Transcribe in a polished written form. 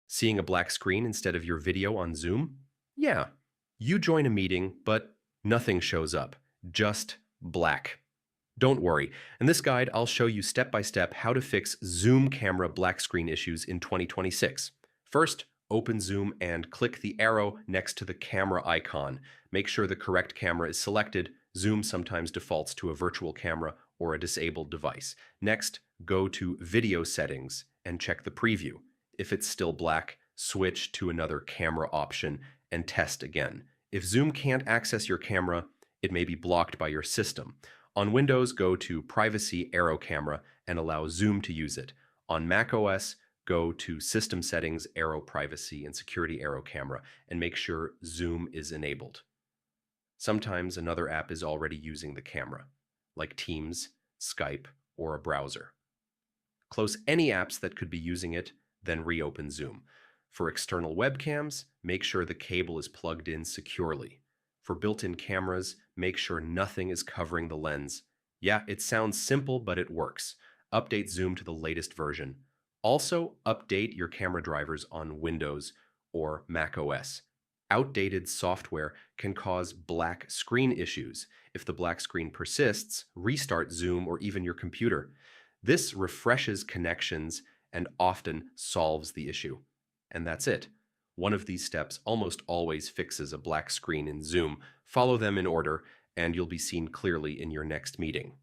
Seeing a black screen instead of your video on Zoom? Yeah. You join a meeting, but nothing shows up. Just black. Don't worry. In this guide, I'll show you step by step how to fix Zoom camera black screen issues in 2026. First, open Zoom and click the arrow next to the camera icon. Make sure the correct camera is selected. Zoom sometimes defaults to a virtual camera or a disabled device. Next, go to Video Settings and check the preview. If it's still black, switch to another camera option and test again. If Zoom can't access your camera, it may be blocked by your system. On Windows, go to Privacy Arrow Camera and allow Zoom to use it. On macOS, go to System Settings, Arrow Privacy, and Security Arrow Camera and make sure Zoom is enabled. Sometimes another app is already using the camera, like Teams, Skype, or a browser. Close any apps that could be using it, then reopen Zoom. For external webcams, make sure the cable is plugged in securely. For built-in cameras, make sure nothing is covering the lens. Yeah, it sounds simple, but it works. Update Zoom to the latest version. Also, update your camera drivers on Windows or macOS. Outdated software can cause black screen issues. If the black screen persists, restart Zoom or even your computer. This refreshes connections and often solves the issue. And that's it. One of these steps almost always fixes a black screen in Zoom. Follow them in order, and you'll be seen clearly in your next meeting.